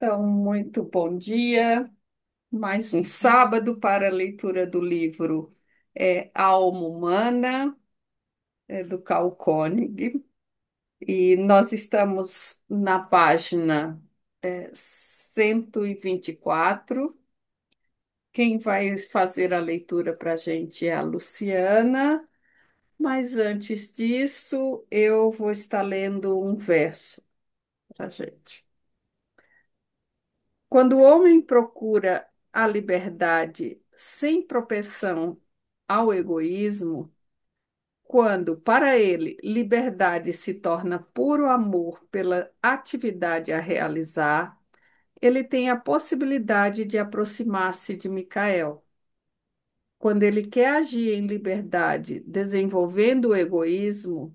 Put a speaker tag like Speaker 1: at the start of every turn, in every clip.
Speaker 1: Então, muito bom dia. Mais um sábado para a leitura do livro Alma Humana, do Carl Koenig. E nós estamos na página 124. Quem vai fazer a leitura para a gente é a Luciana, mas antes disso, eu vou estar lendo um verso para a gente. Quando o homem procura a liberdade sem propensão ao egoísmo, quando para ele liberdade se torna puro amor pela atividade a realizar, ele tem a possibilidade de aproximar-se de Micael. Quando ele quer agir em liberdade, desenvolvendo o egoísmo,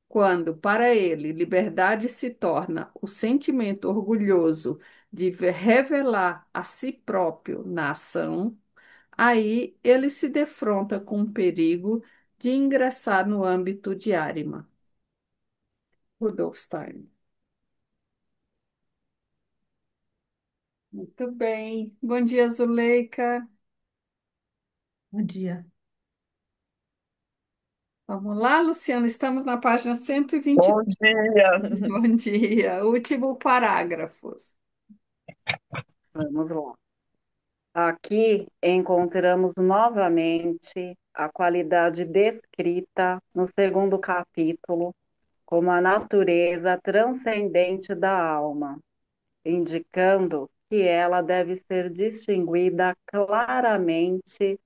Speaker 1: quando, para ele, liberdade se torna o sentimento orgulhoso de revelar a si próprio na ação, aí ele se defronta com o perigo de ingressar no âmbito de Arima. Rudolf Steiner. Muito bem. Bom dia, Zuleika.
Speaker 2: Bom dia.
Speaker 1: Vamos lá, Luciana. Estamos na página 120.
Speaker 2: Bom dia.
Speaker 1: Bom dia. Último parágrafo.
Speaker 2: Vamos lá. Aqui encontramos novamente a qualidade descrita no segundo capítulo como a natureza transcendente da alma, indicando que ela deve ser distinguida claramente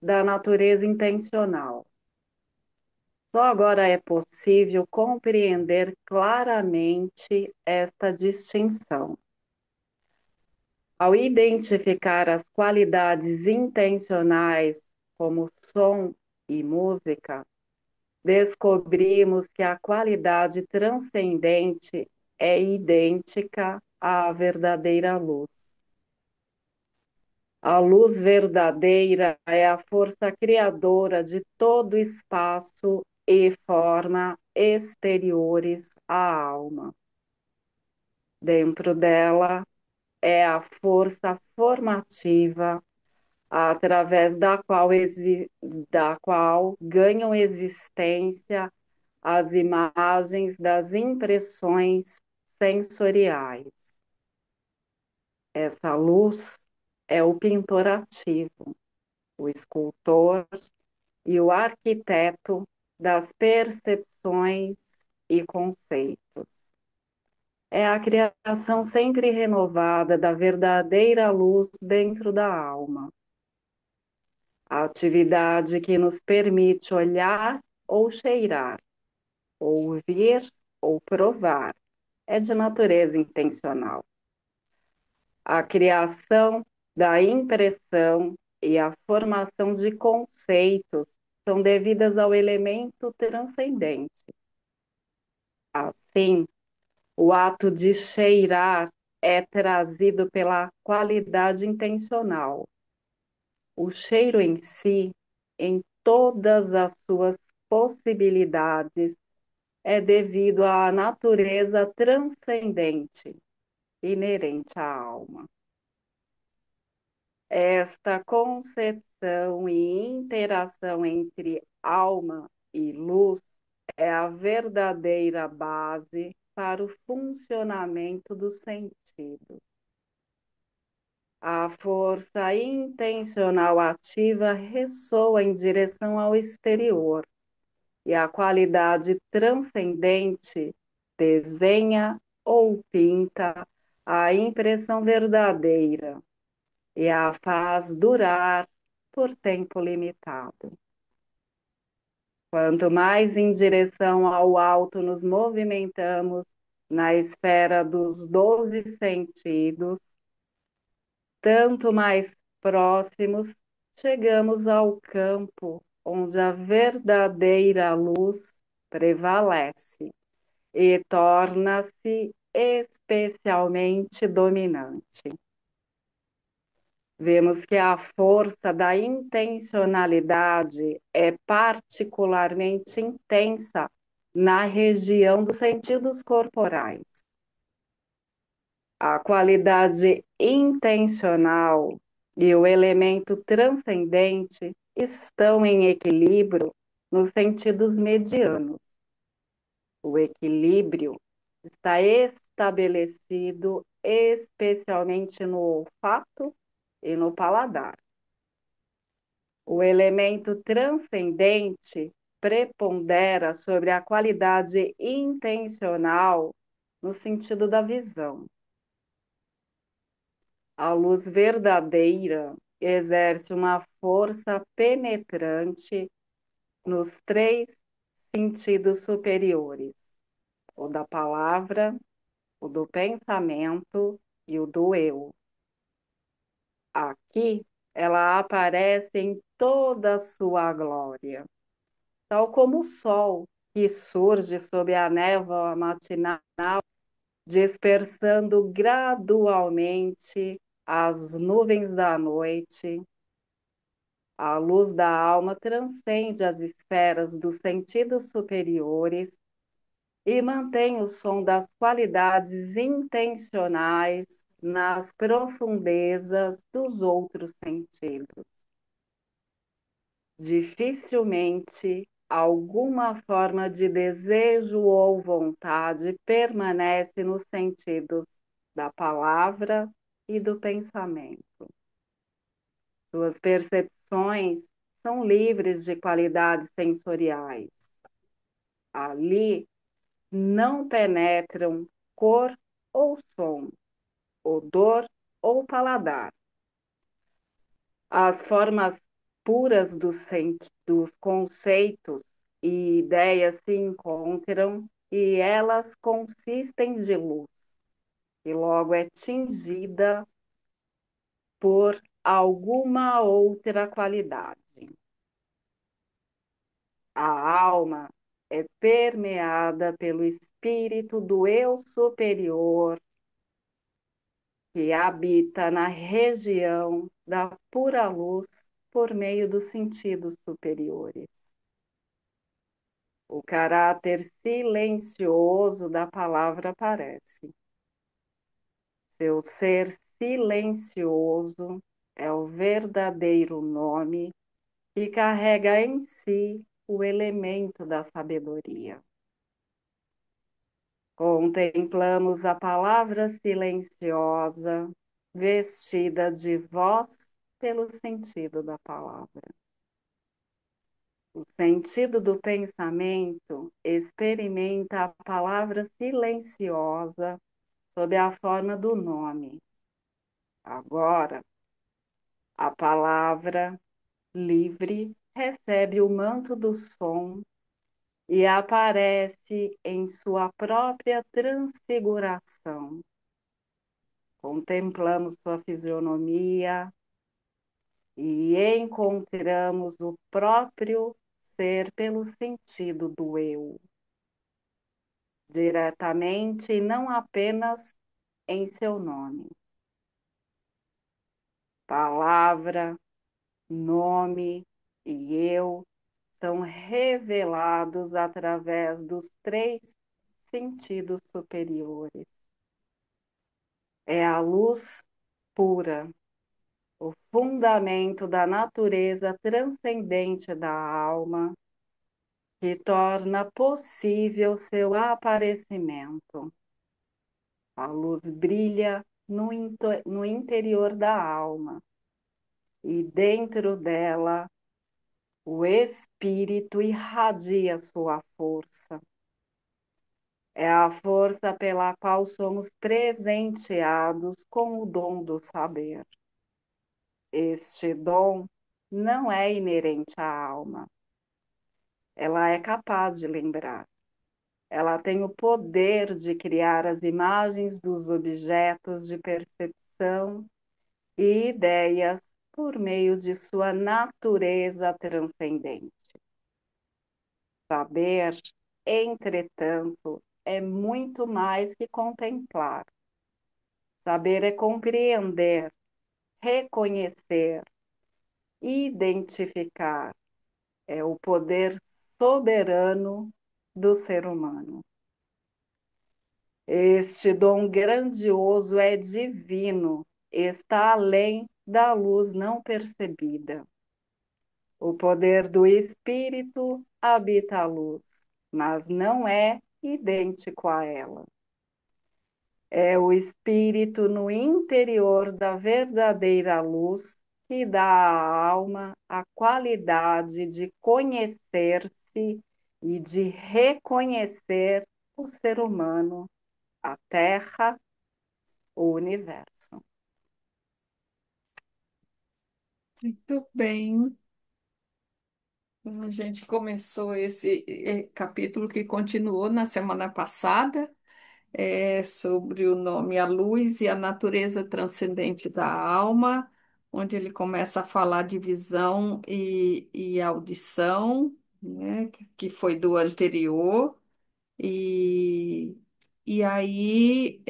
Speaker 2: da natureza intencional. Só agora é possível compreender claramente esta distinção. Ao identificar as qualidades intencionais, como som e música, descobrimos que a qualidade transcendente é idêntica à verdadeira luz. A luz verdadeira é a força criadora de todo espaço e forma exteriores à alma. Dentro dela é a força formativa através da qual ganham existência as imagens das impressões sensoriais. Essa luz é o pintor ativo, o escultor e o arquiteto das percepções e conceitos. É a criação sempre renovada da verdadeira luz dentro da alma. A atividade que nos permite olhar ou cheirar, ouvir ou provar, é de natureza intencional. A criação da impressão e a formação de conceitos são devidas ao elemento transcendente. Assim, o ato de cheirar é trazido pela qualidade intencional. O cheiro em si, em todas as suas possibilidades, é devido à natureza transcendente, inerente à alma. Esta concepção e interação entre alma e luz é a verdadeira base para o funcionamento do sentido. A força intencional ativa ressoa em direção ao exterior e a qualidade transcendente desenha ou pinta a impressão verdadeira e a faz durar por tempo limitado. Quanto mais em direção ao alto nos movimentamos na esfera dos 12 sentidos, tanto mais próximos chegamos ao campo onde a verdadeira luz prevalece e torna-se especialmente dominante. Vemos que a força da intencionalidade é particularmente intensa na região dos sentidos corporais. A qualidade intencional e o elemento transcendente estão em equilíbrio nos sentidos medianos. O equilíbrio está estabelecido especialmente no olfato e no paladar. O elemento transcendente prepondera sobre a qualidade intencional no sentido da visão. A luz verdadeira exerce uma força penetrante nos três sentidos superiores: o da palavra, o do pensamento e o do eu. Aqui, ela aparece em toda a sua glória, tal como o sol que surge sob a névoa matinal, dispersando gradualmente as nuvens da noite. A luz da alma transcende as esferas dos sentidos superiores e mantém o som das qualidades intencionais nas profundezas dos outros sentidos. Dificilmente alguma forma de desejo ou vontade permanece nos sentidos da palavra e do pensamento. Suas percepções são livres de qualidades sensoriais. Ali não penetram cor ou som, odor ou paladar. As formas puras dos conceitos e ideias se encontram e elas consistem de luz, e logo é tingida por alguma outra qualidade. A alma é permeada pelo espírito do eu superior que habita na região da pura luz por meio dos sentidos superiores. O caráter silencioso da palavra aparece. Seu ser silencioso é o verdadeiro nome que carrega em si o elemento da sabedoria. Contemplamos a palavra silenciosa, vestida de voz pelo sentido da palavra. O sentido do pensamento experimenta a palavra silenciosa sob a forma do nome. Agora, a palavra livre recebe o manto do som e aparece em sua própria transfiguração. Contemplamos sua fisionomia e encontramos o próprio ser pelo sentido do eu, diretamente e não apenas em seu nome. Palavra, nome e eu são revelados através dos três sentidos superiores. É a luz pura, o fundamento da natureza transcendente da alma, que torna possível seu aparecimento. A luz brilha no interior da alma e dentro dela o espírito irradia sua força. É a força pela qual somos presenteados com o dom do saber. Este dom não é inerente à alma. Ela é capaz de lembrar. Ela tem o poder de criar as imagens dos objetos de percepção e ideias por meio de sua natureza transcendente. Saber, entretanto, é muito mais que contemplar. Saber é compreender, reconhecer, identificar. É o poder soberano do ser humano. Este dom grandioso é divino, está além da luz não percebida. O poder do Espírito habita a luz, mas não é idêntico a ela. É o Espírito no interior da verdadeira luz que dá à alma a qualidade de conhecer-se e de reconhecer o ser humano, a Terra, o universo.
Speaker 1: Muito bem. A gente começou esse capítulo que continuou na semana passada, sobre o nome A Luz e a Natureza Transcendente da Alma, onde ele começa a falar de visão e audição, né, que foi do anterior. E, e aí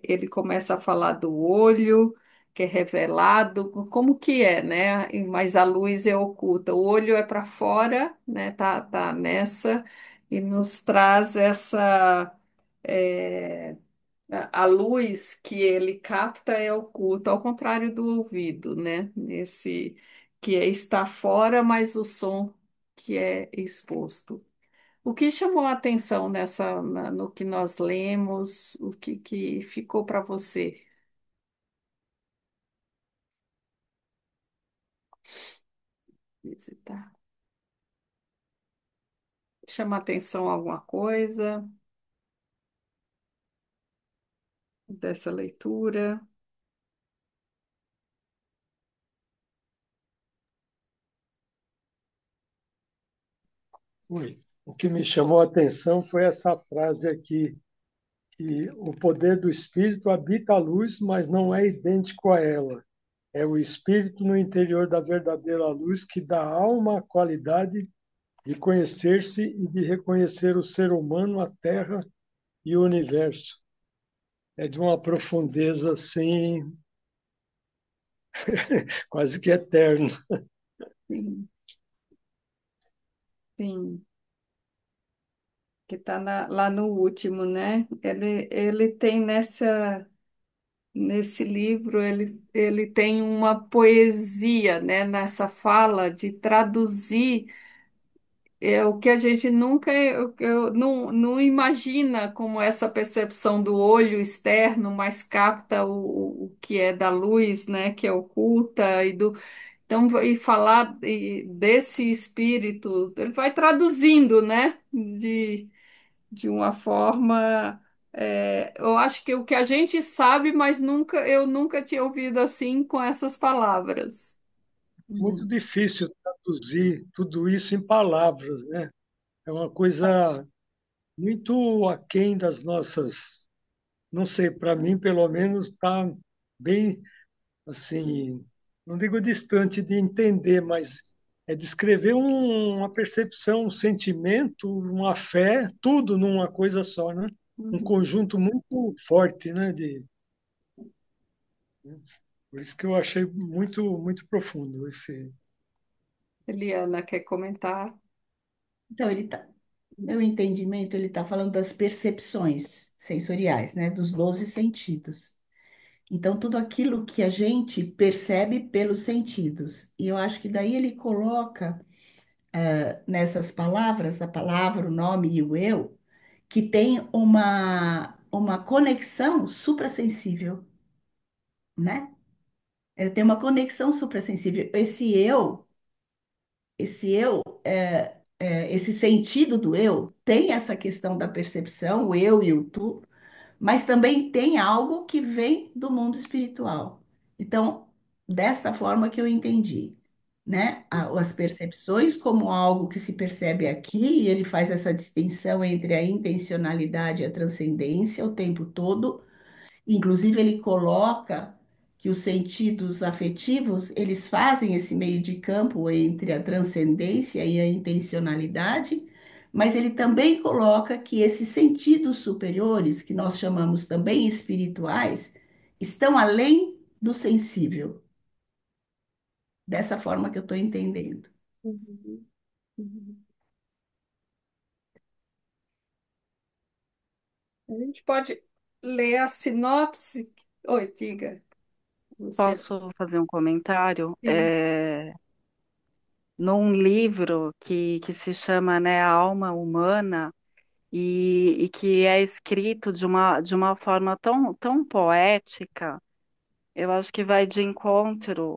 Speaker 1: ele começa a falar do olho, que é revelado, como que é, né? Mas a luz é oculta. O olho é para fora, né? Tá nessa, e nos traz essa. é, a luz que ele capta é oculta, ao contrário do ouvido, né? Esse que está fora, mas o som que é exposto. O que chamou a atenção no que nós lemos, que ficou para você visitar? Chama a atenção alguma coisa dessa leitura?
Speaker 3: Oi. O que me chamou a atenção foi essa frase aqui, que o poder do Espírito habita a luz, mas não é idêntico a ela. É o Espírito no interior da verdadeira luz que dá à alma a qualidade de conhecer-se e de reconhecer o ser humano, a Terra e o universo. É de uma profundeza assim, quase que eterna.
Speaker 1: Sim, sim, que está lá no último, né? Ele tem nesse livro, ele tem uma poesia, né? Nessa fala de traduzir. É o que a gente nunca não imagina como essa percepção do olho externo, mas capta o que é da luz, né, que é oculta então e falar desse espírito, ele vai traduzindo, né, de uma forma, eu acho que o que a gente sabe, mas eu nunca tinha ouvido assim com essas palavras.
Speaker 3: Muito
Speaker 1: Uhum.
Speaker 3: difícil traduzir tudo isso em palavras, né? É uma coisa muito aquém das nossas, não sei, para mim pelo menos está bem assim, não digo distante de entender, mas é descrever uma percepção, um sentimento, uma fé, tudo numa coisa só, né? Um
Speaker 1: Uhum.
Speaker 3: conjunto muito forte, né? Por isso que eu achei muito profundo esse.
Speaker 1: Eliana, quer comentar?
Speaker 4: Então, meu entendimento, ele está falando das percepções sensoriais, né? Dos 12 sentidos. Então, tudo aquilo que a gente percebe pelos sentidos. E eu acho que daí ele coloca nessas palavras, a palavra, o nome e o eu, que tem uma conexão suprassensível, né? Ele tem uma conexão suprassensível. Esse sentido do eu tem essa questão da percepção, o eu e o tu, mas também tem algo que vem do mundo espiritual. Então, desta forma que eu entendi, né? As percepções como algo que se percebe aqui, e ele faz essa distinção entre a intencionalidade e a transcendência o tempo todo. Inclusive, ele coloca que os sentidos afetivos, eles fazem esse meio de campo entre a transcendência e a intencionalidade, mas ele também coloca que esses sentidos superiores, que nós chamamos também espirituais, estão além do sensível, dessa forma que eu estou entendendo.
Speaker 1: Uhum. Uhum. A gente pode ler a sinopse. Oi, diga, Luciana.
Speaker 2: Posso fazer um comentário?
Speaker 1: Sim.
Speaker 2: Num livro que se chama, né, A Alma Humana, e que é escrito de uma forma tão poética. Eu acho que vai de encontro,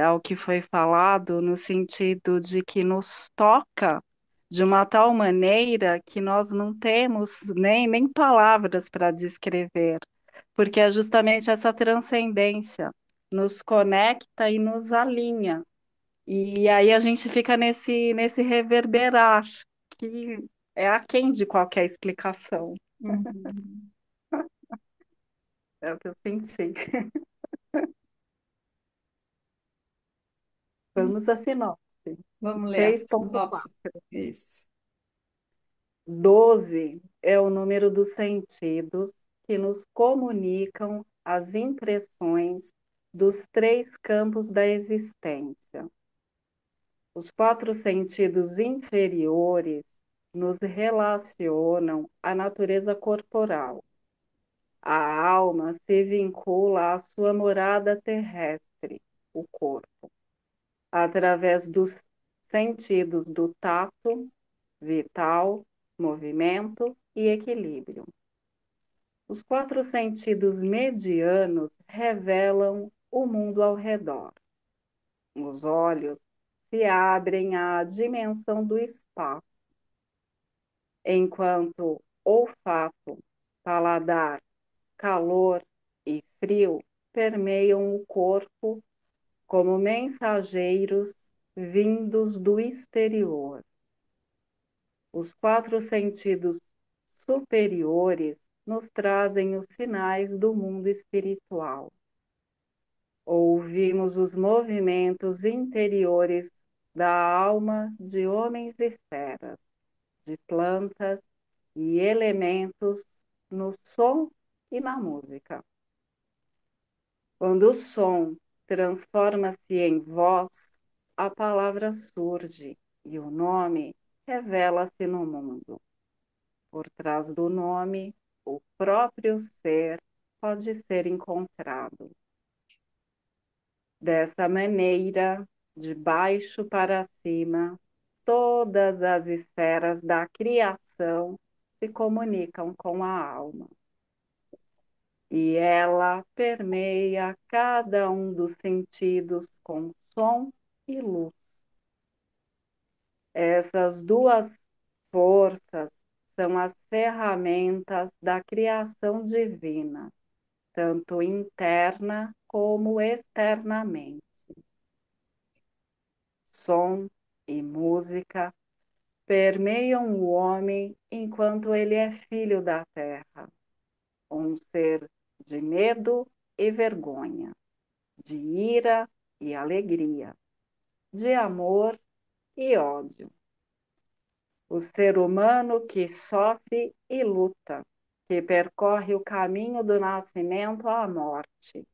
Speaker 2: ao que foi falado, no sentido de que nos toca de uma tal maneira que nós não temos nem palavras para descrever, porque é justamente essa transcendência nos conecta e nos alinha. E aí a gente fica nesse reverberar, que é aquém de qualquer explicação.
Speaker 1: Uhum.
Speaker 2: É o que eu senti. Vamos a sinopse.
Speaker 1: Vamos ler a
Speaker 2: 6.4.
Speaker 1: sinopse. Isso.
Speaker 2: 12 é o número dos sentidos que nos comunicam as impressões dos três campos da existência. Os quatro sentidos inferiores nos relacionam à natureza corporal. A alma se vincula à sua morada terrestre, o corpo, através dos sentidos do tato, vital, movimento e equilíbrio. Os quatro sentidos medianos revelam o mundo ao redor. Os olhos se abrem à dimensão do espaço, enquanto olfato, paladar, calor e frio permeiam o corpo como mensageiros vindos do exterior. Os quatro sentidos superiores nos trazem os sinais do mundo espiritual. Ouvimos os movimentos interiores da alma de homens e feras, de plantas e elementos no som e na música. Quando o som transforma-se em voz, a palavra surge e o nome revela-se no mundo. Por trás do nome, o próprio ser pode ser encontrado. Dessa maneira, de baixo para cima, todas as esferas da criação se comunicam com a alma. E ela permeia cada um dos sentidos com som e luz. Essas duas forças são as ferramentas da criação divina, tanto interna como externamente. Som e música permeiam o homem enquanto ele é filho da terra, um ser de medo e vergonha, de ira e alegria, de amor e ódio. O ser humano que sofre e luta, que percorre o caminho do nascimento à morte,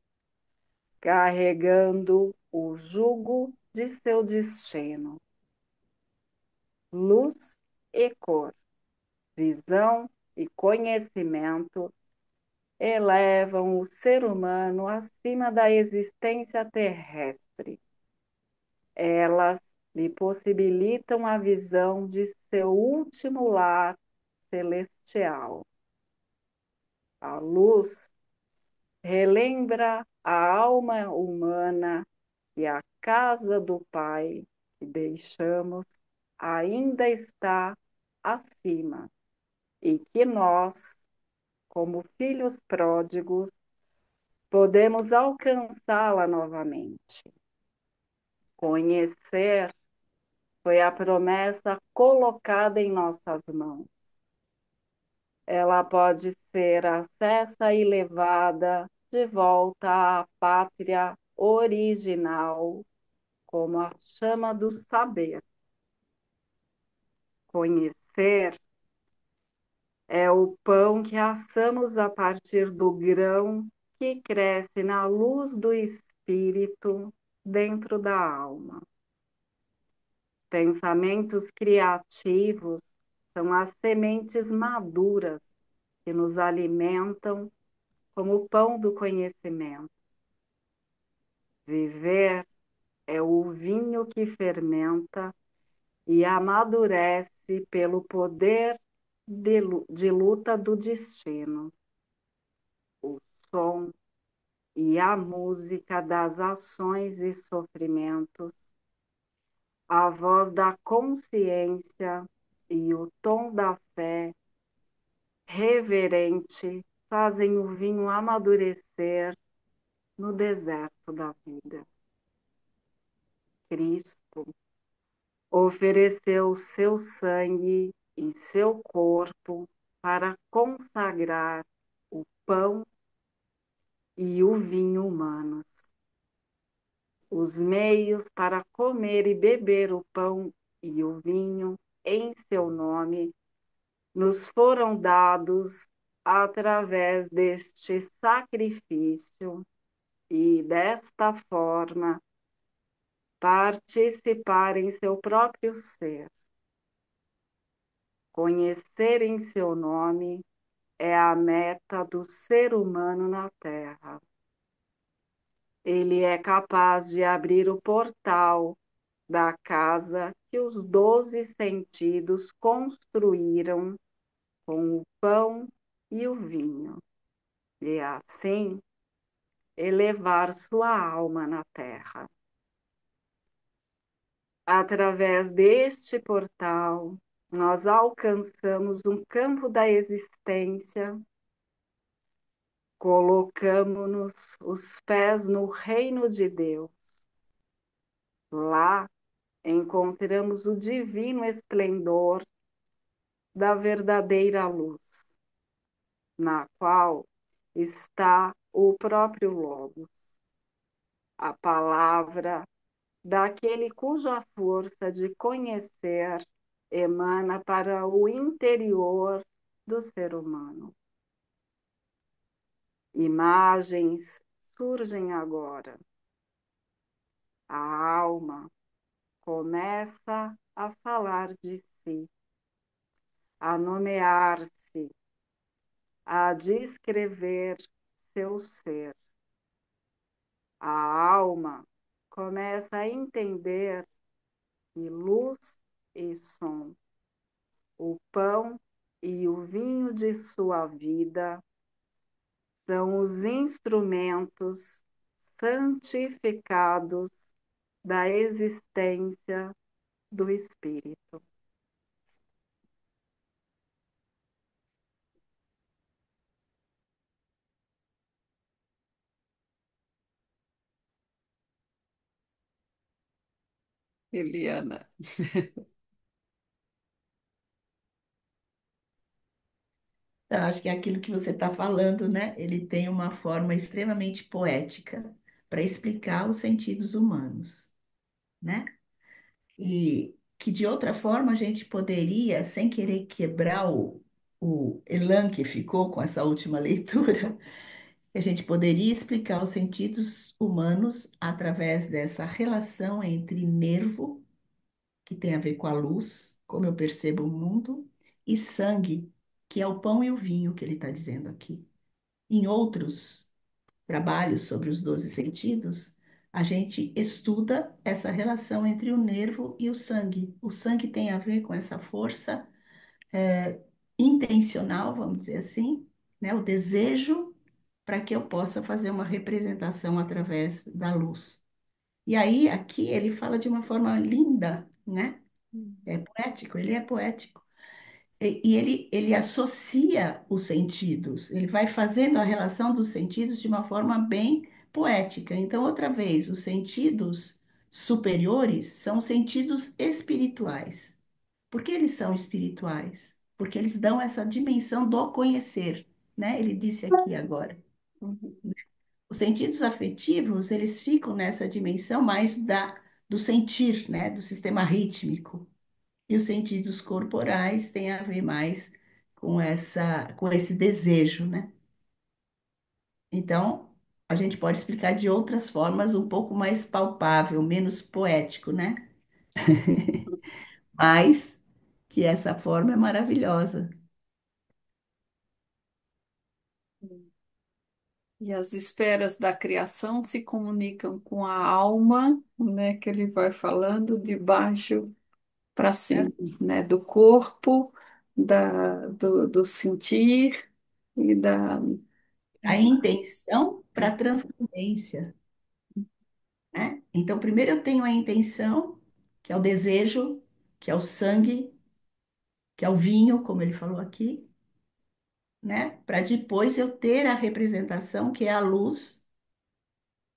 Speaker 2: carregando o jugo de seu destino. Luz e cor, visão e conhecimento elevam o ser humano acima da existência terrestre. Elas lhe possibilitam a visão de seu último lar celestial. A luz relembra a alma humana que a casa do Pai que deixamos ainda está acima e que nós, como filhos pródigos, podemos alcançá-la novamente. Conhecer foi a promessa colocada em nossas mãos. Ela pode ser acessa e levada de volta à pátria original, como a chama do saber. Conhecer é o pão que assamos a partir do grão que cresce na luz do espírito dentro da alma. Pensamentos criativos são as sementes maduras que nos alimentam como o pão do conhecimento. Viver é o vinho que fermenta e amadurece pelo poder de luta do destino, o som e a música das ações e sofrimentos, a voz da consciência e o tom da fé reverente fazem o vinho amadurecer no deserto da vida. Cristo ofereceu seu sangue e seu corpo para consagrar o pão e o vinho humanos. Os meios para comer e beber o pão e o vinho em seu nome nos foram dados através deste sacrifício e, desta forma, participar em seu próprio ser. Conhecer em seu nome é a meta do ser humano na Terra. Ele é capaz de abrir o portal da casa que os 12 sentidos construíram com o pão e o vinho, e assim elevar sua alma na terra. Através deste portal, nós alcançamos um campo da existência, colocamos-nos os pés no reino de Deus. Lá encontramos o divino esplendor da verdadeira luz, na qual está o próprio Logo, a palavra daquele cuja força de conhecer emana para o interior do ser humano. Imagens surgem agora. A alma começa a falar de si, a nomear-se, a descrever seu ser. A alma começa a entender que luz e som, o pão e o vinho de sua vida são os instrumentos santificados da existência do Espírito.
Speaker 1: Eliana.
Speaker 4: Então, acho que é aquilo que você está falando, né? Ele tem uma forma extremamente poética para explicar os sentidos humanos, né? E que de outra forma a gente poderia, sem querer quebrar o elan que ficou com essa última leitura, a gente poderia explicar os sentidos humanos através dessa relação entre nervo, que tem a ver com a luz, como eu percebo o mundo, e sangue, que é o pão e o vinho que ele está dizendo aqui. Em outros trabalhos sobre os 12 sentidos, a gente estuda essa relação entre o nervo e o sangue. O sangue tem a ver com essa força intencional, vamos dizer assim, né? O desejo para que eu possa fazer uma representação através da luz. E aí, aqui, ele fala de uma forma linda, né? É poético, ele é poético. E ele associa os sentidos, ele vai fazendo a relação dos sentidos de uma forma bem poética. Então, outra vez, os sentidos superiores são sentidos espirituais. Por que eles são espirituais? Porque eles dão essa dimensão do conhecer, né? Ele disse aqui agora. Os sentidos afetivos, eles ficam nessa dimensão mais do sentir, né? Do sistema rítmico. E os sentidos corporais têm a ver mais com esse desejo, né? Então, a gente pode explicar de outras formas um pouco mais palpável, menos poético, né? Mas que essa forma é maravilhosa.
Speaker 1: E as esferas da criação se comunicam com a alma, né, que ele vai falando de baixo para
Speaker 4: né?
Speaker 1: cima, né, do corpo, do sentir e da.
Speaker 4: A intenção para a transcendência, né? Então, primeiro eu tenho a intenção, que é o desejo, que é o sangue, que é o vinho, como ele falou aqui, né? Para depois eu ter a representação, que é a luz,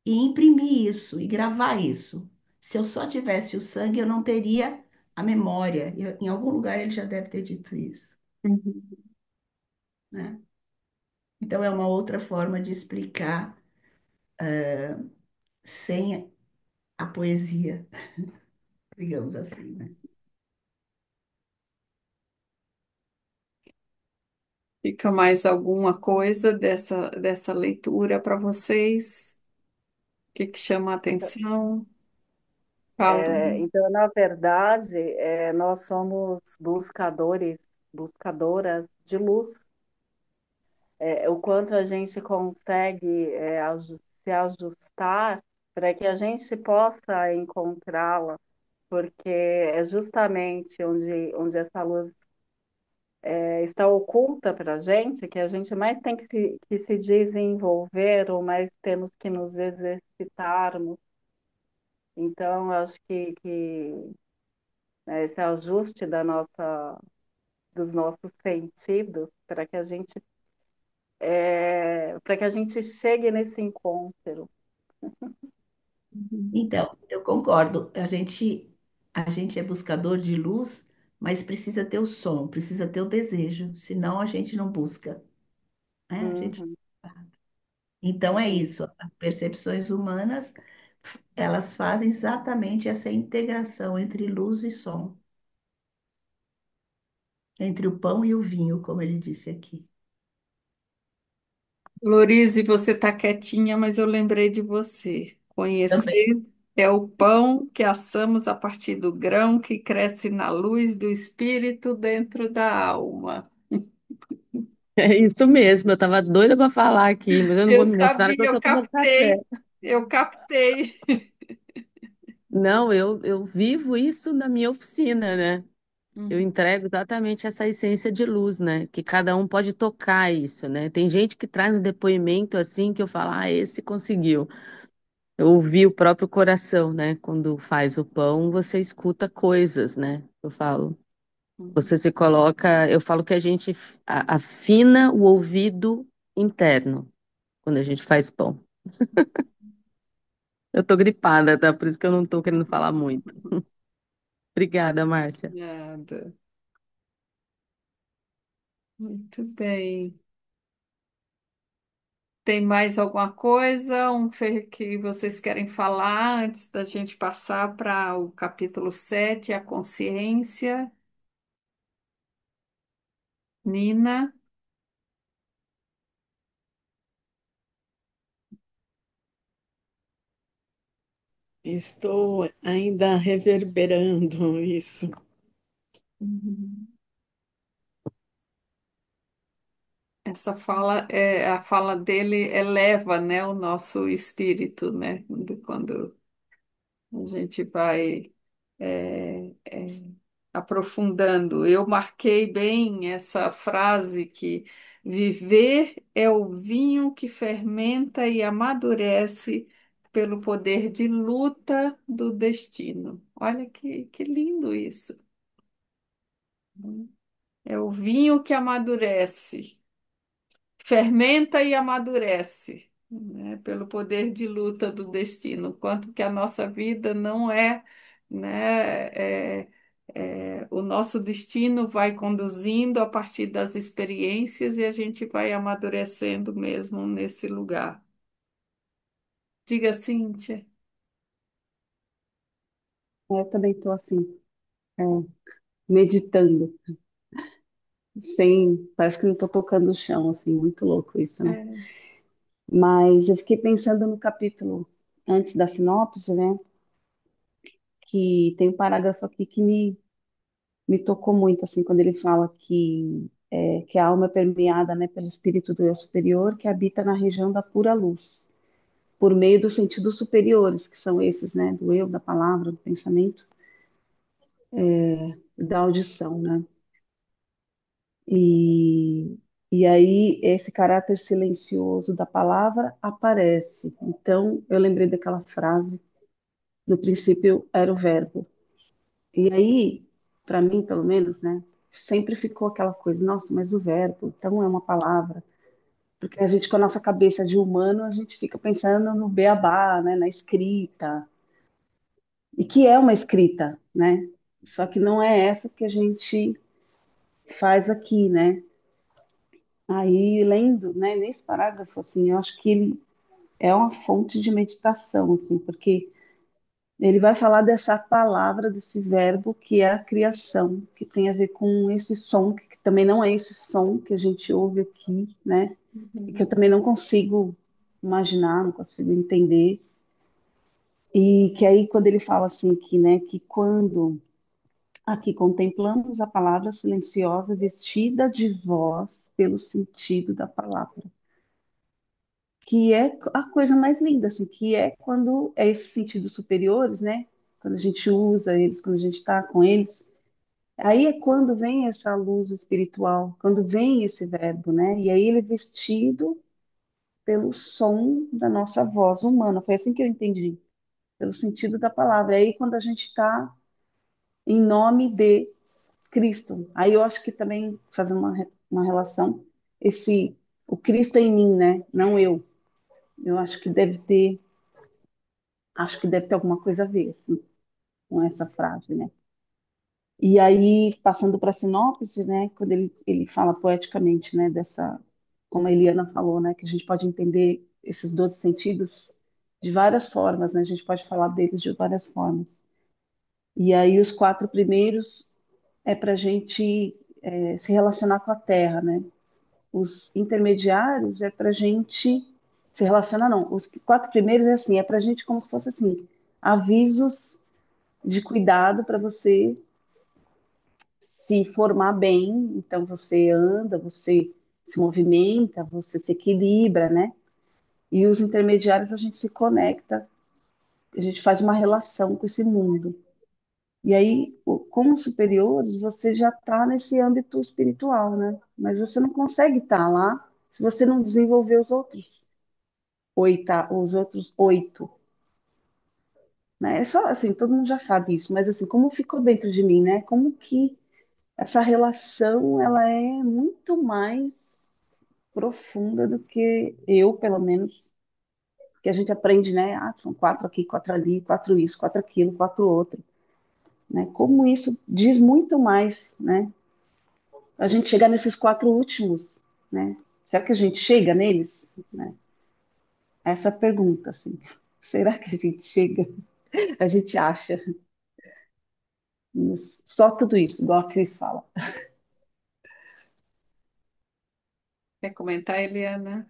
Speaker 4: e imprimir isso e gravar isso. Se eu só tivesse o sangue, eu não teria a memória. Em algum lugar ele já deve ter dito isso,
Speaker 1: Uhum.
Speaker 4: né? Então é uma outra forma de explicar sem a poesia, digamos assim, né?
Speaker 1: Fica mais alguma coisa dessa leitura para vocês? O que que chama a atenção? Fala.
Speaker 2: Então, na verdade, nós somos buscadores, buscadoras de luz. O quanto a gente consegue se ajustar para que a gente possa encontrá-la, porque é justamente onde essa luz está oculta para a gente que a gente mais tem que se desenvolver, ou mais temos que nos exercitarmos. Então, acho que né, esse ajuste dos nossos sentidos para que a gente chegue nesse encontro.
Speaker 1: Uhum.
Speaker 4: Então, eu concordo. A gente é buscador de luz, mas precisa ter o som, precisa ter o desejo, senão a gente não busca, né? A gente...
Speaker 2: Uhum.
Speaker 4: Então é isso. As percepções humanas, elas fazem exatamente essa integração entre luz e som, entre o pão e o vinho, como ele disse aqui.
Speaker 1: Lorize, você está quietinha, mas eu lembrei de você.
Speaker 4: Também.
Speaker 1: Conhecer é o pão que assamos a partir do grão que cresce na luz do espírito dentro da alma.
Speaker 5: É isso mesmo, eu tava doida para falar aqui, mas eu não
Speaker 1: Eu
Speaker 5: vou me emocionar
Speaker 1: sabia,
Speaker 5: porque eu tô tomando café.
Speaker 1: eu captei.
Speaker 5: Não, eu vivo isso na minha oficina, né? Eu
Speaker 1: Uhum,
Speaker 5: entrego exatamente essa essência de luz, né? Que cada um pode tocar isso, né? Tem gente que traz um depoimento assim que eu falo, ah, esse conseguiu. Eu ouvi o próprio coração, né? Quando faz o pão, você escuta coisas, né? Eu falo,
Speaker 1: uhum.
Speaker 5: você se coloca, eu falo que a gente afina o ouvido interno quando a gente faz pão. Eu tô gripada, tá? Por isso que eu não tô querendo falar muito. Obrigada, Márcia.
Speaker 1: Nada. Muito bem. Tem mais alguma coisa que vocês querem falar antes da gente passar para o capítulo 7, a consciência? Nina?
Speaker 6: Estou ainda reverberando isso.
Speaker 1: Uhum. Essa fala, a fala dele eleva, né, o nosso espírito, né? Quando a gente vai aprofundando. Eu marquei bem essa frase que viver é o vinho que fermenta e amadurece pelo poder de luta do destino. Olha que lindo isso. É o vinho que amadurece. Fermenta e amadurece, né, pelo poder de luta do destino, quanto que a nossa vida não é, né, o nosso destino vai conduzindo a partir das experiências e a gente vai amadurecendo mesmo nesse lugar. Diga, Cíntia.
Speaker 6: Eu também estou assim, é, meditando, parece que não estou tocando o chão, assim, muito louco isso, né?
Speaker 1: É,
Speaker 6: Mas eu fiquei pensando no capítulo antes da sinopse, né? Que tem um parágrafo aqui que me tocou muito, assim, quando ele fala que que a alma é permeada, né, pelo espírito do eu superior que habita na região da pura luz, por meio dos sentidos superiores, que são esses, né, do eu, da palavra, do pensamento, da audição, né? E, e aí esse caráter silencioso da palavra aparece. Então, eu lembrei daquela frase, no princípio era o verbo. E aí, para mim, pelo menos, né, sempre ficou aquela coisa, nossa, mas o verbo, então é uma palavra. Porque a gente, com a nossa cabeça de humano, a gente fica pensando no beabá, né, na escrita, e que é uma escrita, né? Só que não é essa que a gente faz aqui, né? Aí, lendo, né, nesse parágrafo, assim, eu acho que ele é uma fonte de meditação, assim, porque ele vai falar dessa palavra, desse verbo que é a criação, que tem a ver com esse som, que também não é esse som que a gente ouve aqui, né? E que eu
Speaker 1: Uhum.
Speaker 6: também não consigo imaginar, não consigo entender. E que aí, quando ele fala assim, que, né, que quando aqui contemplamos a palavra silenciosa vestida de voz pelo sentido da palavra, que é a coisa mais linda, assim, que é quando é esses sentidos superiores, né? Quando a gente usa eles, quando a gente está com eles, aí é quando vem essa luz espiritual, quando vem esse verbo, né? E aí ele é vestido pelo som da nossa voz humana, foi assim que eu entendi, pelo sentido da palavra. Aí quando a gente está em nome de Cristo, aí eu acho que também fazendo uma relação, esse o Cristo em mim, né? Não eu. Eu acho que deve ter alguma coisa a ver, assim, com essa frase, né? E aí, passando para a sinopse, né, quando ele fala poeticamente, né, dessa, como a Eliana falou, né, que a gente pode entender esses 12 sentidos de várias formas, né, a gente pode falar deles de várias formas. E aí, os quatro primeiros é para a gente se relacionar com a Terra, né? Os intermediários é para a gente se relacionar, não. Os quatro primeiros é assim, é para a gente como se fosse assim, avisos de cuidado para você se formar bem. Então você anda, você se movimenta, você se equilibra, né? E os intermediários a gente se conecta, a gente faz uma relação com esse mundo. E aí, com os superiores, você já está nesse âmbito espiritual, né? Mas você não consegue estar lá se você não desenvolver os outros oito, né? É só assim, todo mundo já sabe isso, mas assim, como ficou dentro de mim, né? Como que essa relação ela é muito mais profunda do que eu, pelo menos, que a gente aprende, né? Ah, são quatro aqui, quatro ali, quatro isso, quatro aquilo, quatro outro, né? Como isso diz muito mais, né? A gente chegar nesses quatro últimos, né? Será que a gente chega neles, né? Essa pergunta, assim. Será que a gente chega? A gente acha? Só tudo isso, igual a Cris fala.
Speaker 1: Quer comentar, Eliana?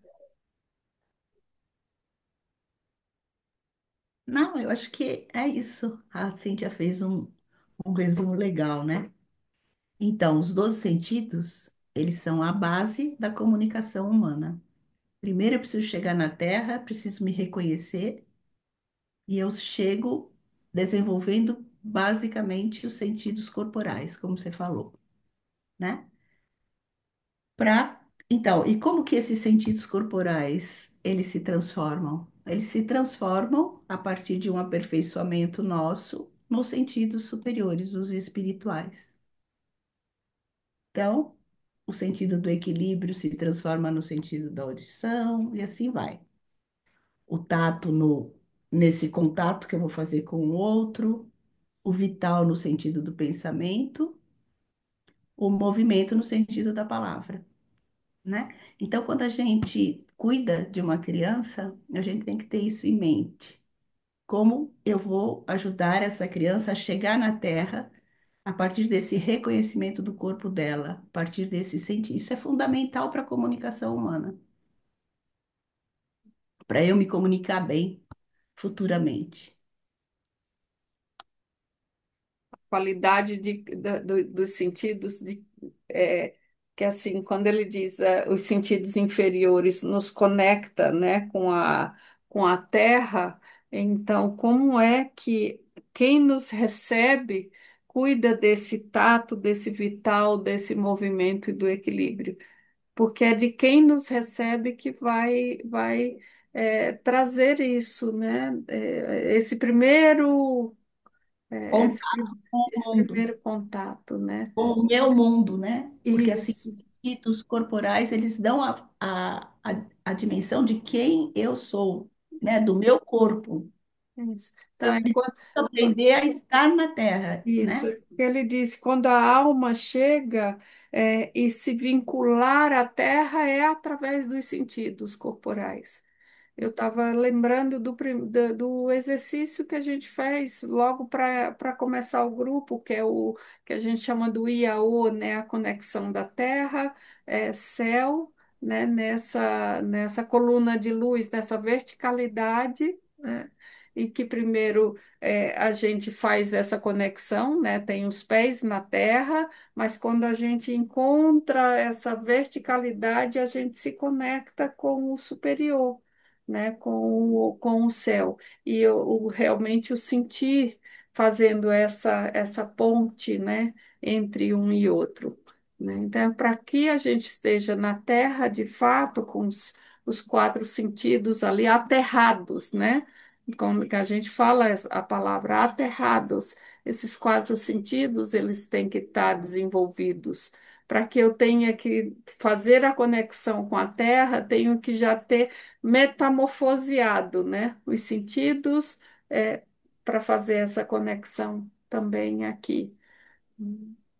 Speaker 4: Não, eu acho que é isso. A Cíntia fez um resumo legal, né? Então, os 12 sentidos, eles são a base da comunicação humana. Primeiro eu preciso chegar na Terra, preciso me reconhecer, e eu chego desenvolvendo basicamente os sentidos corporais, como você falou, né? Então, e como que esses sentidos corporais, eles se transformam? Eles se transformam a partir de um aperfeiçoamento nosso nos sentidos superiores, os espirituais. Então, o sentido do equilíbrio se transforma no sentido da audição e assim vai. O tato nesse contato que eu vou fazer com o outro, o vital no sentido do pensamento, o movimento no sentido da palavra, né? Então, quando a gente cuida de uma criança, a gente tem que ter isso em mente. Como eu vou ajudar essa criança a chegar na Terra a partir desse reconhecimento do corpo dela, a partir desse sentir. Isso é fundamental para a comunicação humana, para eu me comunicar bem futuramente.
Speaker 1: Qualidade dos sentidos que assim, quando ele diz os sentidos inferiores nos conecta, né, com a terra, então como é que quem nos recebe cuida desse tato, desse vital, desse movimento e do equilíbrio? Porque é de quem nos recebe que vai trazer isso, né? É, esse,
Speaker 4: Contato
Speaker 1: pri-
Speaker 4: com o
Speaker 1: esse
Speaker 4: mundo,
Speaker 1: primeiro contato, né?
Speaker 4: com o meu mundo, né? Porque assim,
Speaker 1: Isso,
Speaker 4: os corporais, eles dão a dimensão de quem eu sou, né? Do meu corpo.
Speaker 1: isso. Então,
Speaker 4: Eu preciso aprender a estar na Terra,
Speaker 1: isso.
Speaker 4: né?
Speaker 1: Ele diz, quando a alma chega e se vincular à terra é através dos sentidos corporais. Eu estava lembrando do exercício que a gente fez logo para começar o grupo, que é o que a gente chama do IAO, né? A conexão da Terra, céu, né? Nessa coluna de luz, nessa verticalidade, né? E que primeiro a gente faz essa conexão, né? Tem os pés na terra, mas quando a gente encontra essa verticalidade, a gente se conecta com o superior, né, com o céu. E realmente o sentir fazendo essa ponte, né, entre um e outro. Né? Então, para que a gente esteja na Terra, de fato, com os quatro sentidos ali aterrados, né? Como que a gente fala a palavra aterrados, esses quatro sentidos, eles têm que estar desenvolvidos. Para que eu tenha que fazer a conexão com a Terra, tenho que já ter metamorfoseado, né? Os sentidos para fazer essa conexão também aqui.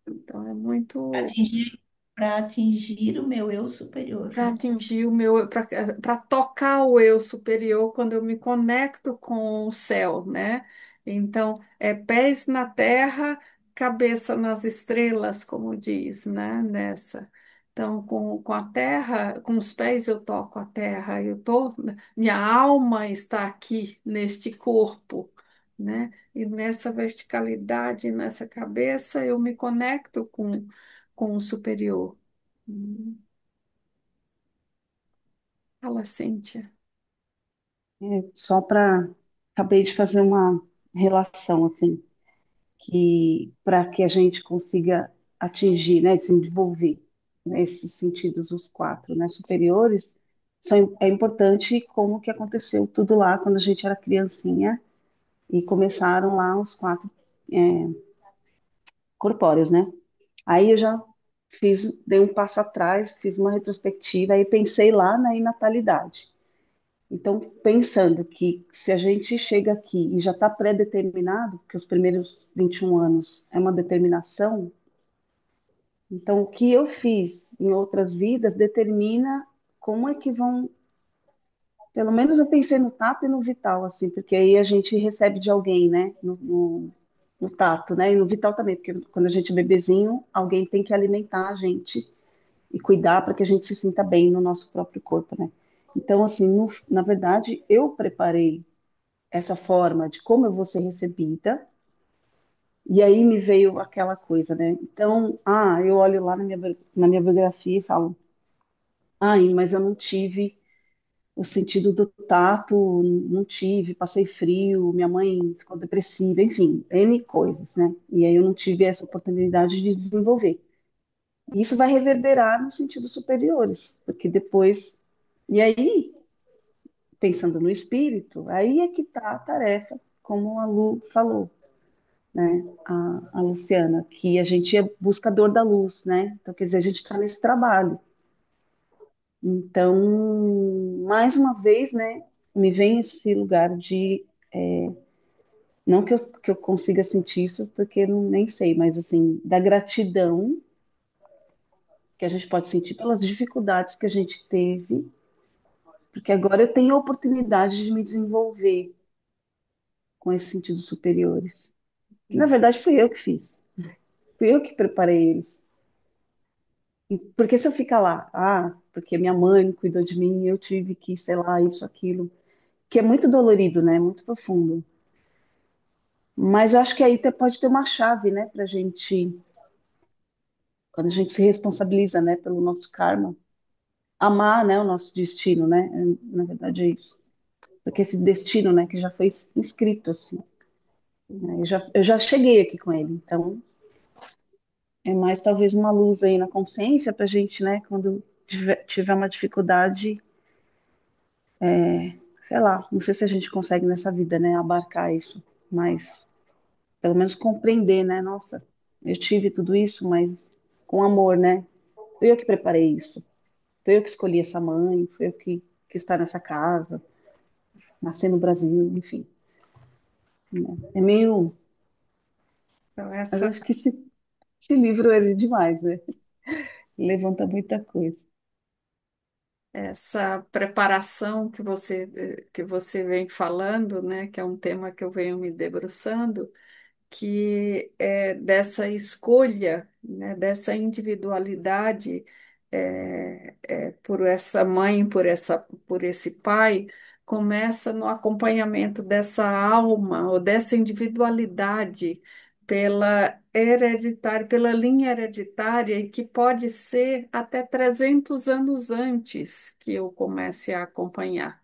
Speaker 1: Então, é muito
Speaker 4: Para atingir o meu eu superior,
Speaker 1: para
Speaker 4: né?
Speaker 1: atingir o meu, para tocar o eu superior quando eu me conecto com o céu, né? Então, é pés na terra, cabeça nas estrelas, como diz, né? Nessa. Então, com a terra, com os pés eu toco a terra, minha alma está aqui neste corpo, né? E nessa verticalidade, nessa cabeça, eu me conecto com o superior. Fala, Cíntia.
Speaker 6: Só para acabei de fazer uma relação assim, que para que a gente consiga atingir, né, desenvolver, né, esses sentidos os quatro, né, superiores, é importante como que aconteceu tudo lá quando a gente era criancinha e começaram lá os quatro é, corpóreos, né? Aí eu já dei um passo atrás, fiz uma retrospectiva e pensei lá na inatalidade. Então, pensando que se a gente chega aqui e já está pré-determinado, que os primeiros 21 anos é uma determinação, então o que eu fiz em outras vidas determina como é que vão. Pelo menos eu pensei no tato e no vital, assim, porque aí a gente recebe de alguém, né? No tato, né? E no vital também, porque quando a gente é bebezinho, alguém tem que alimentar a gente e cuidar para que a gente se sinta bem no nosso próprio corpo, né? Então, assim, na verdade, eu preparei essa forma de como eu vou ser recebida, e aí me veio aquela coisa, né? Então, eu olho lá na minha biografia e falo, mas eu não tive o sentido do tato, não tive, passei frio, minha mãe ficou depressiva, enfim, N coisas, né? E aí eu não tive essa oportunidade de desenvolver. Isso vai reverberar nos sentidos superiores, porque depois. E aí, pensando no espírito, aí é que está a tarefa, como a Lu falou, né? A Luciana, que a gente é buscador da luz, né? Então, quer dizer, a gente está nesse trabalho. Então, mais uma vez, né? Me vem esse lugar de. Não que eu consiga sentir isso, porque eu nem sei, mas assim, da gratidão que a gente pode sentir pelas dificuldades que a gente teve, porque agora eu tenho a oportunidade de me desenvolver com esses sentidos superiores. Que na verdade fui eu que fiz, fui eu que preparei eles. Porque se eu ficar lá, porque minha mãe cuidou de mim, eu tive que, sei lá, isso, aquilo, que é muito dolorido, né? Muito profundo. Mas eu acho que aí pode ter uma chave, né, pra gente quando a gente se responsabiliza, né, pelo nosso karma, amar, né, o nosso destino, né, na verdade é isso. Porque esse destino, né, que já foi escrito, assim, né, eu já cheguei aqui com ele, então é mais talvez uma luz aí na consciência pra gente, né, quando tiver uma dificuldade, sei lá, não sei se a gente consegue nessa vida, né, abarcar isso, mas pelo menos compreender, né, nossa, eu tive tudo isso, mas com amor, né, fui eu que preparei isso, fui eu que escolhi essa mãe, fui eu que está nessa casa, nasci no Brasil, enfim, né? É meio,
Speaker 1: Então,
Speaker 6: mas eu acho que esse livro é demais, né, levanta muita coisa.
Speaker 1: essa preparação que você vem falando, né, que é um tema que eu venho me debruçando, que é dessa escolha, né, dessa individualidade por essa mãe, por esse pai, começa no acompanhamento dessa alma ou dessa individualidade pela hereditária, pela linha hereditária, e que pode ser até 300 anos antes que eu comece a acompanhar.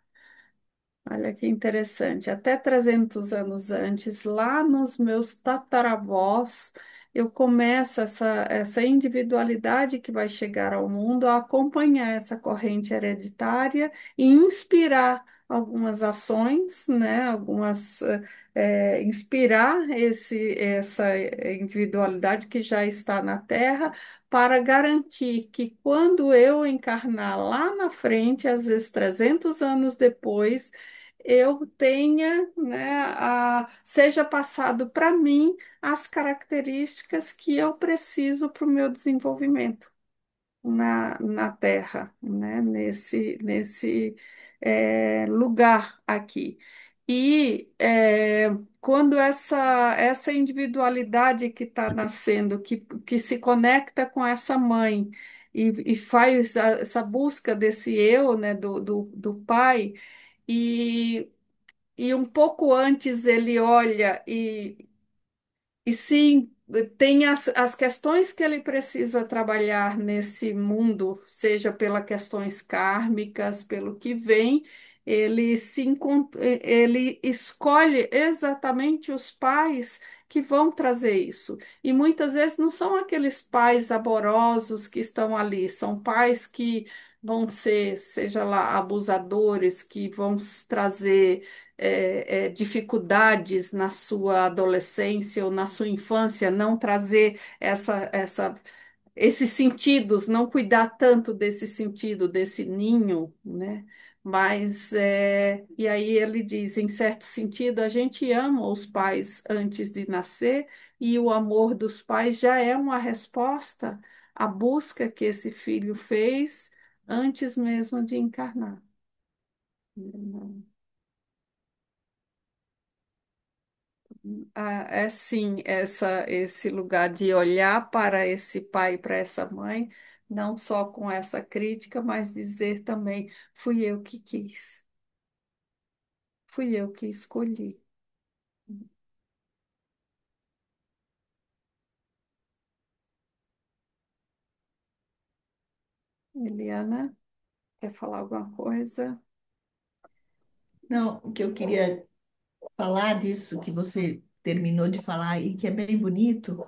Speaker 1: Olha que interessante. Até 300 anos antes, lá nos meus tataravós, eu começo essa individualidade que vai chegar ao mundo a acompanhar essa corrente hereditária e inspirar algumas ações, né? Inspirar essa individualidade que já está na Terra para garantir que quando eu encarnar lá na frente, às vezes 300 anos depois, eu tenha, né, seja passado para mim as características que eu preciso para o meu desenvolvimento na Terra, né, nesse lugar aqui. E quando essa individualidade que está nascendo, que se conecta com essa mãe e faz essa busca desse eu, né, do pai, e, e um pouco antes ele olha e sim, tem as questões que ele precisa trabalhar nesse mundo, seja pelas questões kármicas, pelo que vem, ele escolhe exatamente os pais que vão trazer isso. E muitas vezes não são aqueles pais amorosos que estão ali, são pais que vão ser, seja lá, abusadores, que vão trazer dificuldades na sua adolescência ou na sua infância, não trazer esses sentidos, não cuidar tanto desse sentido, desse ninho, né? Mas, e aí ele diz, em certo sentido, a gente ama os pais antes de nascer, e o amor dos pais já é uma resposta à busca que esse filho fez antes mesmo de encarnar. É sim, esse lugar de olhar para esse pai e para essa mãe, não só com essa crítica, mas dizer também: fui eu que quis, fui eu que escolhi. Eliana, quer falar alguma coisa?
Speaker 4: Não, o que eu queria falar disso que você terminou de falar e que é bem bonito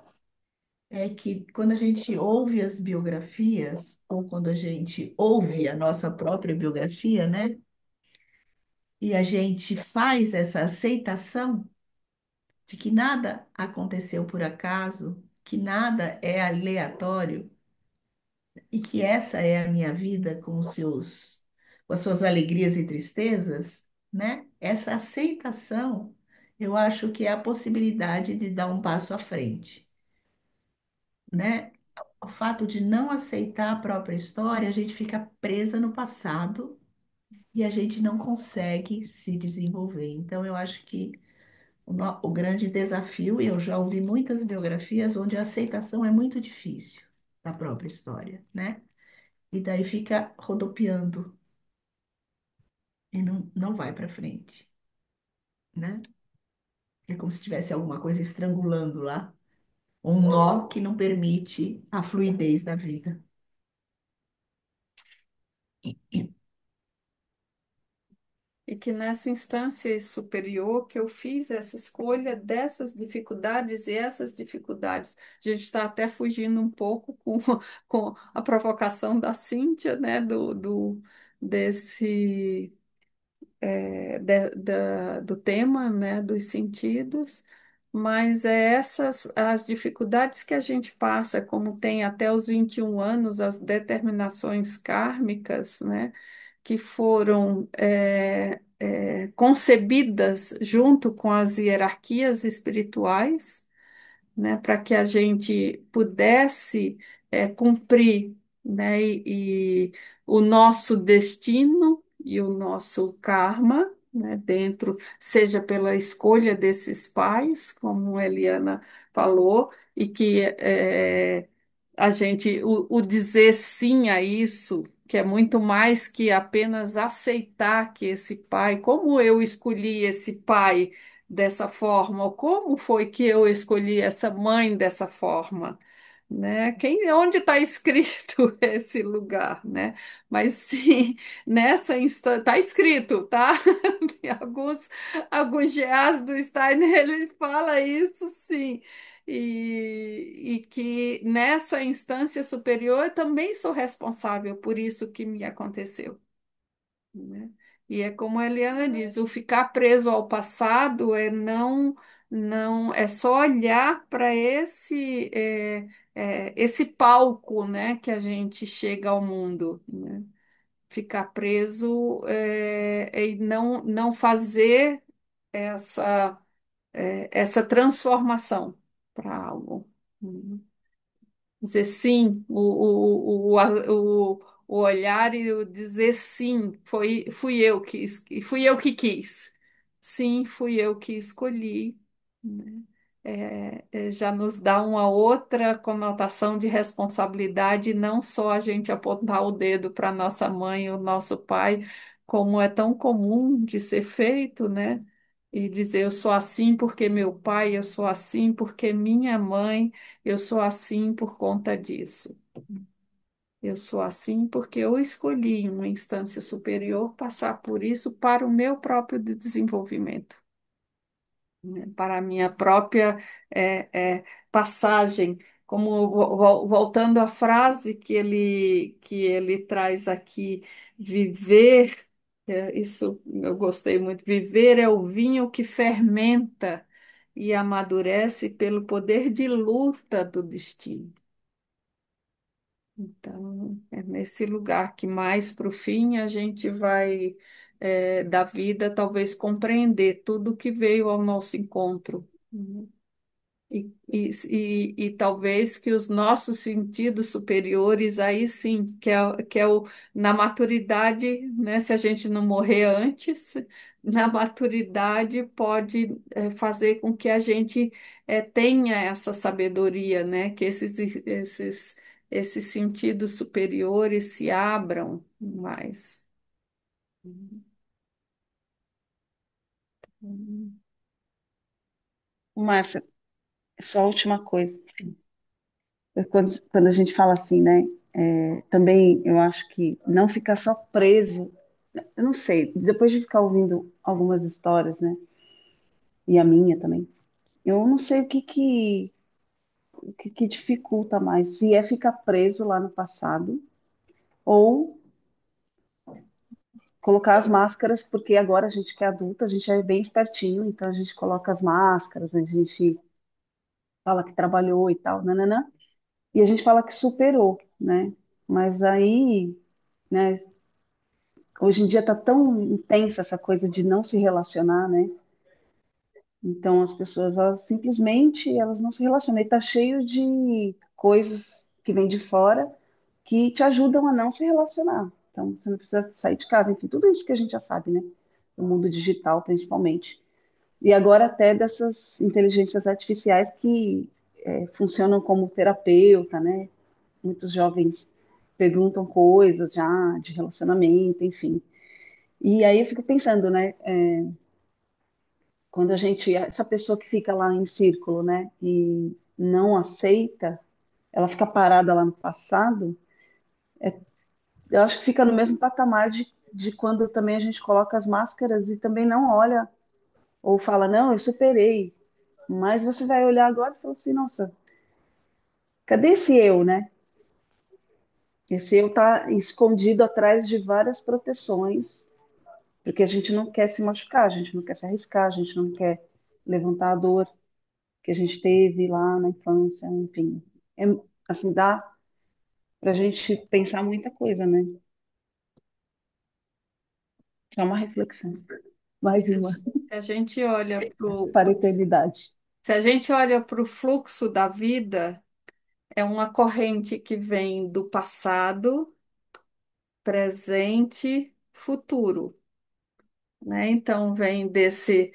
Speaker 4: é que quando a gente ouve as biografias, ou quando a gente ouve a nossa própria biografia, né? E a gente faz essa aceitação de que nada aconteceu por acaso, que nada é aleatório e que essa é a minha vida com as suas alegrias e tristezas, né? Essa aceitação, eu acho que é a possibilidade de dar um passo à frente, né? O fato de não aceitar a própria história, a gente fica presa no passado e a gente não consegue se desenvolver. Então, eu acho que o grande desafio, e eu já ouvi muitas biografias onde a aceitação é muito difícil da própria história, né? E daí fica rodopiando e não vai para frente, né? É como se tivesse alguma coisa estrangulando lá. um nó que não permite a fluidez da vida.
Speaker 1: E que nessa instância superior que eu fiz essa escolha dessas dificuldades, e essas dificuldades, a gente está até fugindo um pouco com, com a provocação da Cíntia, né, desse do tema, né, dos sentidos, mas é essas as dificuldades que a gente passa, como tem até os 21 anos, as determinações kármicas, né, que foram concebidas junto com as hierarquias espirituais, né, para que a gente pudesse cumprir, né, e o nosso destino e o nosso karma, né, dentro, seja pela escolha desses pais, como a Eliana falou, e que a gente, o dizer sim a isso, que é muito mais que apenas aceitar que esse pai, como eu escolhi esse pai dessa forma, ou como foi que eu escolhi essa mãe dessa forma, né? Onde está escrito esse lugar, né? Mas sim, nessa instância, está escrito, tá? Em alguns GAs do Steiner ele fala isso, sim. E que nessa instância superior eu também sou responsável por isso que me aconteceu, né? E é como a Eliana diz, o ficar preso ao passado é não é só olhar para esse palco, né, que a gente chega ao mundo, né? Ficar preso e não fazer essa essa transformação para algo. Né? Dizer sim, o olhar e o dizer sim, fui eu que quis. Sim, fui eu que escolhi, né? Já nos dá uma outra conotação de responsabilidade, não só a gente apontar o dedo para nossa mãe ou nosso pai, como é tão comum de ser feito, né? E dizer eu sou assim porque meu pai, eu sou assim porque minha mãe. Eu sou assim por conta disso. Eu sou assim porque eu escolhi em uma instância superior passar por isso para o meu próprio desenvolvimento, né? Para a minha própria passagem. Como voltando à frase que ele traz aqui, viver, isso eu gostei muito, viver é o vinho que fermenta e amadurece pelo poder de luta do destino. Então, é nesse lugar que mais para o fim a gente vai, da vida, talvez compreender tudo que veio ao nosso encontro. Né? E talvez que os nossos sentidos superiores, aí sim, na maturidade, né? Se a gente não morrer antes, na maturidade pode fazer com que a gente tenha essa sabedoria, né? Que esses sentidos superiores se abram mais.
Speaker 6: Márcia, só a última coisa. Quando a gente fala assim, né? Também eu acho que não ficar só preso, eu não sei, depois de ficar ouvindo algumas histórias, né? E a minha também, eu não sei o que dificulta mais, se é ficar preso lá no passado ou colocar as máscaras, porque agora a gente que é adulta, a gente é bem espertinho, então a gente coloca as máscaras, a gente fala que trabalhou e tal, nananã, e a gente fala que superou, né? Mas aí, né, hoje em dia tá tão intensa essa coisa de não se relacionar, né? Então as pessoas elas simplesmente elas não se relacionam. E tá cheio de coisas que vêm de fora que te ajudam a não se relacionar. Então você não precisa sair de casa, enfim, tudo isso que a gente já sabe, né? No mundo digital, principalmente. E agora até dessas inteligências artificiais que funcionam como terapeuta, né? Muitos jovens perguntam coisas já de relacionamento, enfim. E aí eu fico pensando, né? Quando essa pessoa que fica lá em círculo, né? não aceita, ela fica parada lá no passado, eu acho que fica no mesmo patamar de quando também a gente coloca as máscaras e também não olha ou fala, não, eu superei. Mas você vai olhar agora e fala assim, nossa, cadê esse eu, né? Esse eu tá escondido atrás de várias proteções, porque a gente não quer se machucar, a gente não quer se arriscar, a gente não quer levantar a dor que a gente teve lá na infância, enfim. É, assim, dá pra gente pensar muita coisa, né? Só uma reflexão. Mais uma
Speaker 1: A gente olha
Speaker 6: para a eternidade.
Speaker 1: se a gente olha para o fluxo da vida, é uma corrente que vem do passado, presente, futuro, né? Então vem desse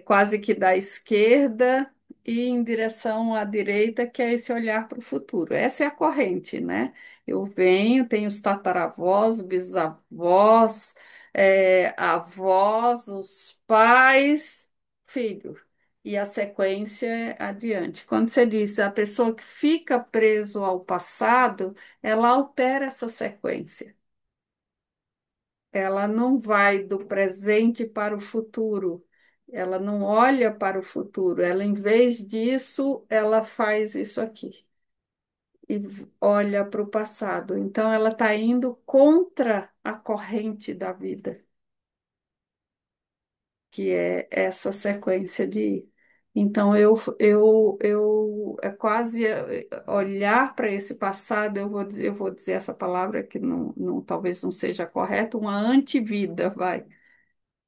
Speaker 1: quase que da esquerda e em direção à direita, que é esse olhar para o futuro. Essa é a corrente, né? Eu venho, tenho os tataravós, bisavós, avós, os pais, filho. E a sequência é adiante. Quando você diz a pessoa que fica preso ao passado, ela altera essa sequência. Ela não vai do presente para o futuro. Ela não olha para o futuro. Ela, em vez disso, ela faz isso aqui e olha para o passado. Então, ela está indo contra a corrente da vida, que é essa sequência de ir. Então, eu é quase olhar para esse passado, eu vou dizer essa palavra que talvez não seja correta, uma antivida, vai.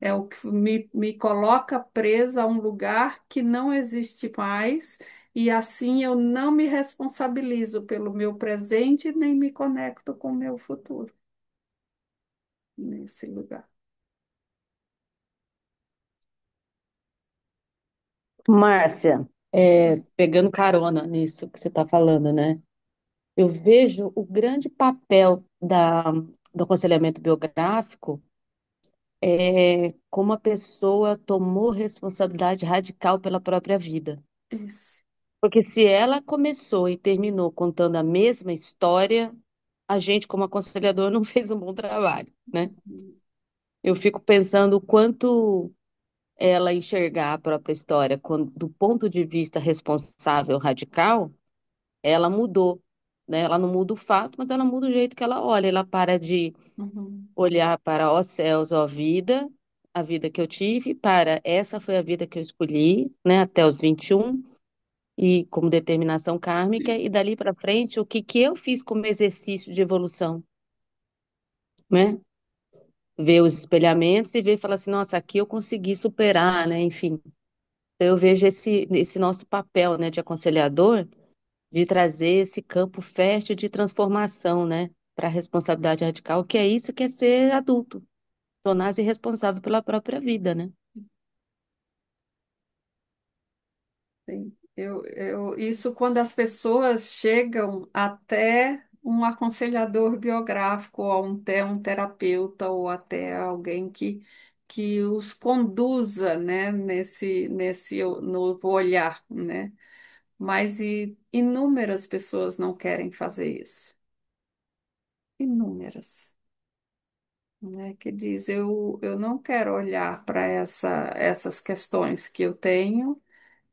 Speaker 1: É o que me coloca presa a um lugar que não existe mais, e assim eu não me responsabilizo pelo meu presente, nem me conecto com o meu futuro nesse lugar.
Speaker 5: Márcia, pegando carona nisso que você está falando, né? Eu vejo o grande papel do aconselhamento biográfico como a pessoa tomou responsabilidade radical pela própria vida.
Speaker 1: Isso.
Speaker 5: Porque se ela começou e terminou contando a mesma história, a gente, como aconselhador, não fez um bom trabalho, né? Eu fico pensando o quanto ela enxergar a própria história do ponto de vista responsável radical, ela mudou, né? Ela não muda o fato, mas ela muda o jeito que ela olha. Ela para de
Speaker 1: Uhum.
Speaker 5: olhar para, ó céus, ó vida, a vida que eu tive, para essa foi a vida que eu escolhi, né? Até os 21 e como determinação kármica, e dali para frente, o que que eu fiz como exercício de evolução, né? Ver os espelhamentos e ver e falar assim, nossa, aqui eu consegui superar, né? Enfim, então, eu vejo esse nosso papel, né, de aconselhador, de trazer esse campo fértil de transformação, né, para a responsabilidade radical, que é isso que é ser adulto, tornar-se responsável pela própria vida, né?
Speaker 1: Sim. Isso quando as pessoas chegam até um aconselhador biográfico, ou até um terapeuta, ou até alguém que os conduza, né, nesse novo olhar, né? Mas inúmeras pessoas não querem fazer isso. Inúmeras. Né, que diz, eu não quero olhar para essas questões que eu tenho,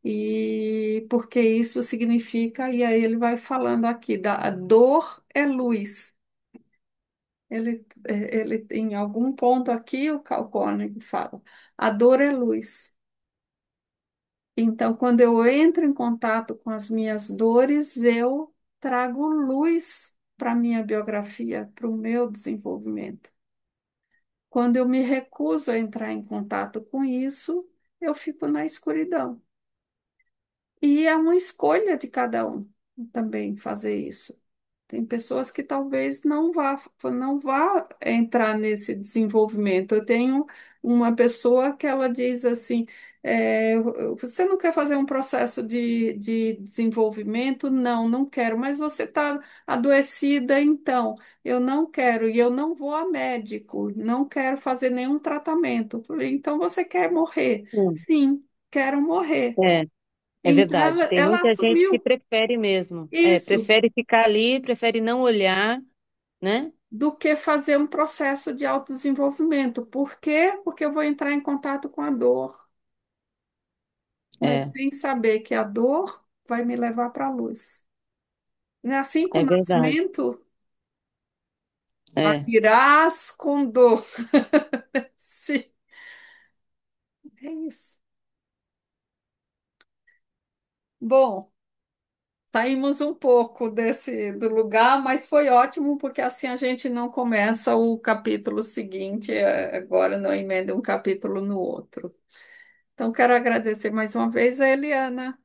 Speaker 1: e porque isso significa, e aí ele vai falando aqui, a dor é luz. Ele em algum ponto aqui, o Calcone fala, a dor é luz. Então, quando eu entro em contato com as minhas dores, eu trago luz para a minha biografia, para o meu desenvolvimento. Quando eu me recuso a entrar em contato com isso, eu fico na escuridão. E é uma escolha de cada um também fazer isso. Tem pessoas que talvez não vá entrar nesse desenvolvimento. Eu tenho uma pessoa que ela diz assim, você não quer fazer um processo de desenvolvimento? Não, não quero, mas você está adoecida, então eu não quero e eu não vou a médico, não quero fazer nenhum tratamento. Eu falei, então você quer morrer?
Speaker 5: Sim.
Speaker 1: Sim, quero morrer.
Speaker 5: É. É
Speaker 1: Então
Speaker 5: verdade. Tem
Speaker 1: ela
Speaker 5: muita gente que
Speaker 1: assumiu
Speaker 5: prefere mesmo. É,
Speaker 1: isso
Speaker 5: prefere ficar ali, prefere não olhar, né?
Speaker 1: do que fazer um processo de autodesenvolvimento. Por quê? Porque eu vou entrar em contato com a dor, mas
Speaker 5: É,
Speaker 1: sem saber que a dor vai me levar para a luz. Não é assim com o
Speaker 5: é verdade.
Speaker 1: nascimento?
Speaker 5: É,
Speaker 1: Partirás com dor. Sim, é isso. Bom, saímos um pouco desse do lugar, mas foi ótimo porque assim a gente não começa o capítulo seguinte, agora não emenda um capítulo no outro. Então, quero agradecer mais uma vez a Eliana.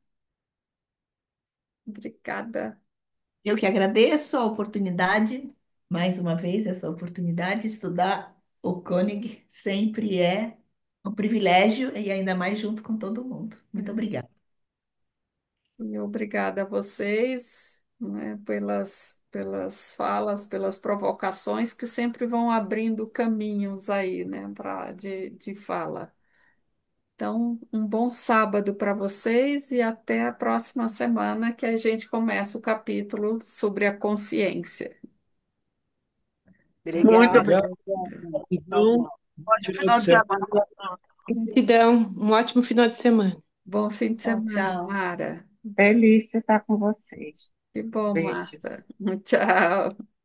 Speaker 1: Obrigada.
Speaker 4: Eu que agradeço a oportunidade, mais uma vez, essa oportunidade. Estudar o Koenig sempre é um privilégio e ainda mais junto com todo mundo. Muito obrigada.
Speaker 1: E obrigada a vocês, né, pelas falas, pelas provocações que sempre vão abrindo caminhos aí, né, de fala. Então, um bom sábado para vocês e até a próxima semana que a gente começa o capítulo sobre a consciência.
Speaker 7: Muito
Speaker 2: Obrigada,
Speaker 3: Obrigado.
Speaker 2: Luciana.
Speaker 3: Gratidão.
Speaker 7: ótimo
Speaker 3: Final de
Speaker 7: final de
Speaker 3: semana.
Speaker 7: semana. Gratidão. Um ótimo final de semana.
Speaker 1: Bom fim de
Speaker 4: Tchau,
Speaker 1: semana,
Speaker 4: tchau.
Speaker 1: Mara.
Speaker 6: Delícia estar com vocês.
Speaker 1: Que bom, Marta.
Speaker 6: Beijos.
Speaker 1: Tchau.